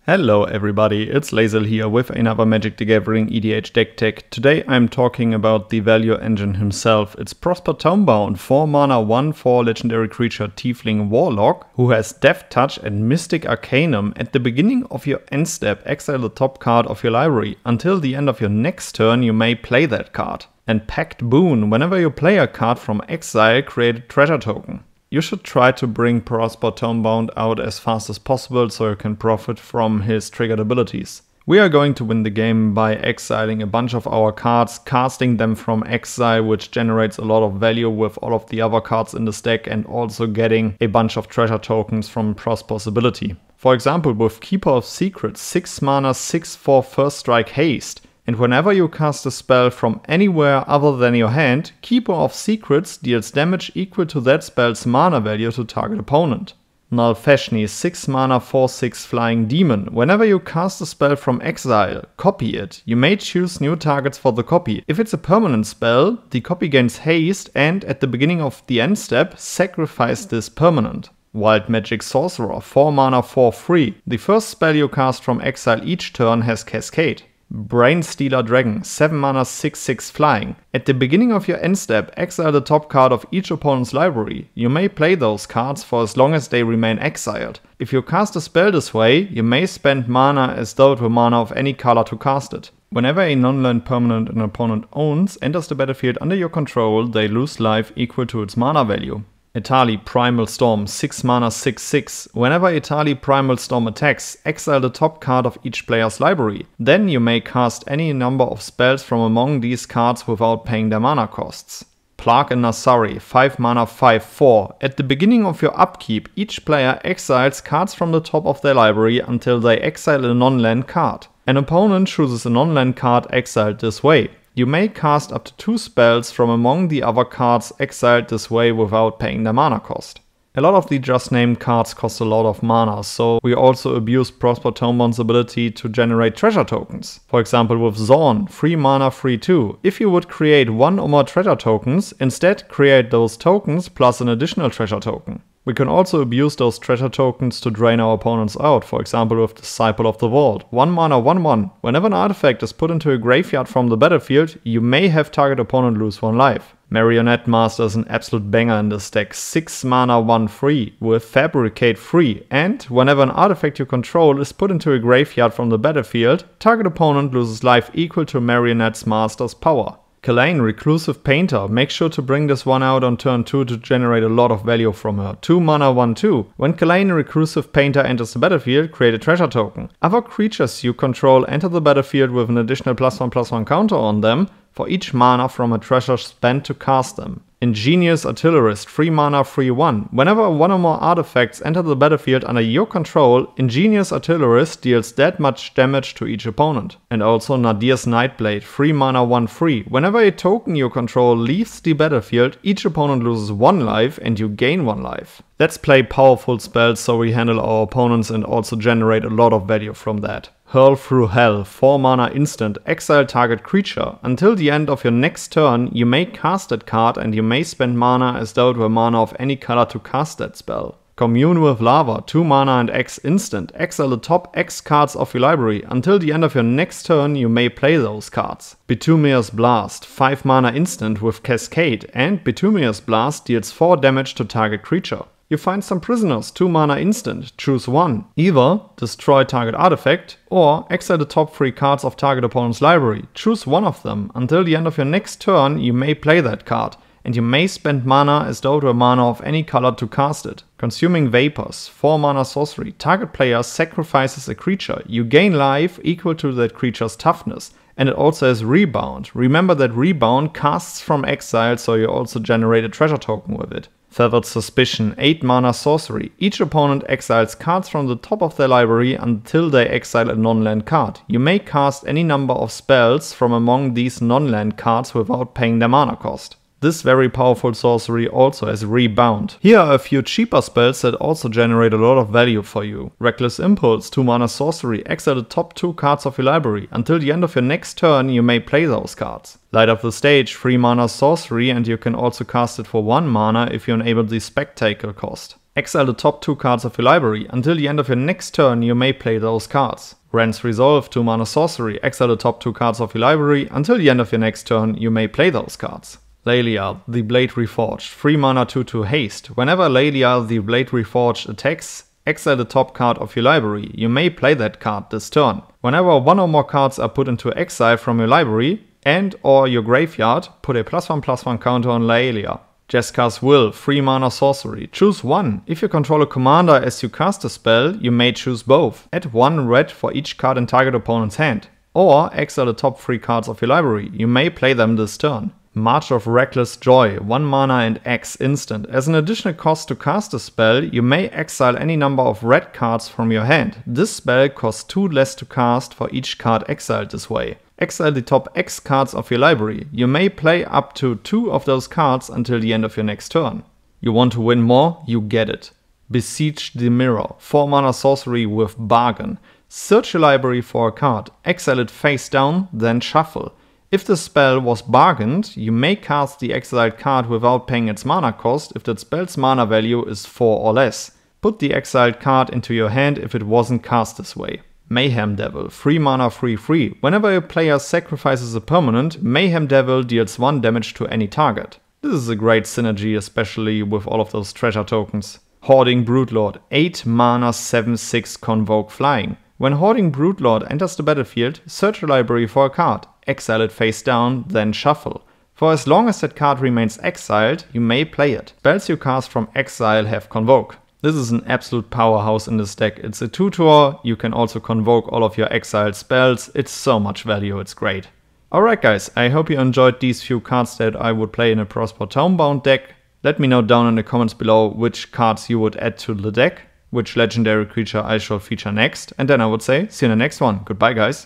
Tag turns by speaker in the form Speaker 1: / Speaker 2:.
Speaker 1: Hello everybody, it's Lazel here with another Magic the Gathering EDH deck tech. Today I'm talking about the value engine himself. It's Prosper Tome-Bound, 4 mana 1/4 legendary creature Tiefling Warlock, who has Death Touch and Mystic Arcanum. At the beginning of your end step, exile the top card of your library. Until the end of your next turn you may play that card. And Pact Boon, whenever you play a card from exile, create a treasure token. You should try to bring Prosper Tome-Bound out as fast as possible so you can profit from his triggered abilities. We are going to win the game by exiling a bunch of our cards, casting them from exile, which generates a lot of value with all of the other cards in this deck, and also getting a bunch of treasure tokens from Prosper's ability. For example, with Keeper of Secrets, 6 mana 6/4 first strike haste. And whenever you cast a spell from anywhere other than your hand, Keeper of Secrets deals damage equal to that spell's mana value to target opponent. Nalfashni, 6 mana 4/6 flying demon. Whenever you cast a spell from exile, copy it. You may choose new targets for the copy. If it's a permanent spell, the copy gains haste and at the beginning of the end step, sacrifice this permanent. Wild Magic Sorcerer, 4 mana 4/3. The first spell you cast from exile each turn has Cascade. Brainstealer Dragon, 7 mana 6/6 flying. At the beginning of your end step, exile the top card of each opponent's library. You may play those cards for as long as they remain exiled. If you cast a spell this way, you may spend mana as though it were mana of any color to cast it. Whenever a non-land permanent an opponent owns enters the battlefield under your control, they lose life equal to its mana value. Etali Primal Storm, 6 mana 6/6. Whenever Etali Primal Storm attacks, exile the top card of each player's library. Then you may cast any number of spells from among these cards without paying their mana costs. Plague and Nasari, 5 mana 5/4. At the beginning of your upkeep, each player exiles cards from the top of their library until they exile a non-land card. An opponent chooses a non-land card exiled this way. You may cast up to 2 spells from among the other cards exiled this way without paying their mana cost. A lot of the just named cards cost a lot of mana, so we also abuse Prosper Tome-Bound's ability to generate treasure tokens. For example with Zorn, 3 mana 3/2. If you would create 1 or more treasure tokens, instead create those tokens plus an additional treasure token. We can also abuse those treasure tokens to drain our opponents out, for example with Disciple of the Vault. 1 mana 1/1. Whenever an artifact is put into a graveyard from the battlefield, you may have target opponent lose 1 life. Marionette Master is an absolute banger in this deck, 6 mana 1/3 with Fabricate 3, and whenever an artifact you control is put into a graveyard from the battlefield, target opponent loses life equal to Marionette Master's power. Kalain Reclusive Painter, make sure to bring this one out on turn 2 to generate a lot of value from her. 2 mana 1/2. When Kalain Reclusive Painter enters the battlefield, create a treasure token. Other creatures you control enter the battlefield with an additional +1/+1 counter on them for each mana from a treasure spent to cast them. Ingenious Artillerist, 3 mana 3/1. Whenever 1 or more artifacts enter the battlefield under your control, Ingenious Artillerist deals that much damage to each opponent. And also Nadir's Nightblade, 3 mana 1/3. Whenever a token you control leaves the battlefield, each opponent loses 1 life and you gain 1 life. Let's play powerful spells so we handle our opponents and also generate a lot of value from that. Hurl Through Hell, 4 mana instant, exile target creature. Until the end of your next turn, you may cast that card and you may spend mana as though it were mana of any color to cast that spell. Commune with Lava, 2 mana and X instant, exile the top X cards of your library. Until the end of your next turn, you may play those cards. Bitumia's Blast, 5 mana instant with Cascade, and Bitumia's Blast deals 4 damage to target creature. You find some prisoners, 2 mana instant, choose one. Either destroy target artifact or exile the top 3 cards of target opponent's library. Choose one of them. Until the end of your next turn you may play that card, and you may spend mana as though it were mana of any color to cast it. Consuming Vapors, 4 mana sorcery. Target player sacrifices a creature. You gain life equal to that creature's toughness. And it also has Rebound. Remember that Rebound casts from exile, so you also generate a treasure token with it. Feathered Suspicion, 8 mana sorcery. Each opponent exiles cards from the top of their library until they exile a non-land card. You may cast any number of spells from among these non-land cards without paying their mana cost. This very powerful sorcery also has Rebound. Here are a few cheaper spells that also generate a lot of value for you. Reckless Impulse, 2 mana sorcery, exile the top 2 cards of your library. Until the end of your next turn you may play those cards. Light Up the Stage, 3 mana sorcery, and you can also cast it for 1 mana if you enable the Spectacle cost. Exile the top 2 cards of your library. Until the end of your next turn, you may play those cards. Rand's Resolve, 2 mana sorcery. Exile the top 2 cards of your library. Until the end of your next turn, you may play those cards. Lelial, the Blade Reforged, 3 mana 2/2 haste. Whenever Lelial, the Blade Reforged attacks, exile the top card of your library. You may play that card this turn. Whenever 1 or more cards are put into exile from your library and or your graveyard, put a +1/+1 counter on Lelial. Jeskar's Will, 3 mana sorcery. Choose one. If you control a commander as you cast a spell, you may choose both. Add 1 red for each card in target opponent's hand. Or exile the top 3 cards of your library. You may play them this turn. March of Reckless Joy, 1 mana and X instant. As an additional cost to cast a spell, you may exile any number of red cards from your hand. This spell costs 2 less to cast for each card exiled this way. Exile the top X cards of your library. You may play up to 2 of those cards until the end of your next turn. You want to win more? You get it. Besiege the Mirror, 4 mana sorcery with Bargain. Search your library for a card, exile it face down, then shuffle. If the spell was bargained, you may cast the exiled card without paying its mana cost if that spell's mana value is 4 or less. Put the exiled card into your hand if it wasn't cast this way. Mayhem Devil, 3 mana 3/3. Whenever a player sacrifices a permanent, Mayhem Devil deals 1 damage to any target. This is a great synergy, especially with all of those treasure tokens. Hoarding Broodlord, 8 mana 7/6 Convoke Flying. When Hoarding Broodlord enters the battlefield, search your library for a card, exile it face down, then shuffle. For as long as that card remains exiled, you may play it. Spells you cast from exile have Convoke. This is an absolute powerhouse in this deck. It's a 2/2, you can also convoke all of your exiled spells. It's so much value, it's great. Alright guys, I hope you enjoyed these few cards that I would play in a Prosper Tome-Bound deck. Let me know down in the comments below which cards you would add to the deck, which legendary creature I shall feature next, and then I would say see you in the next one. Goodbye guys.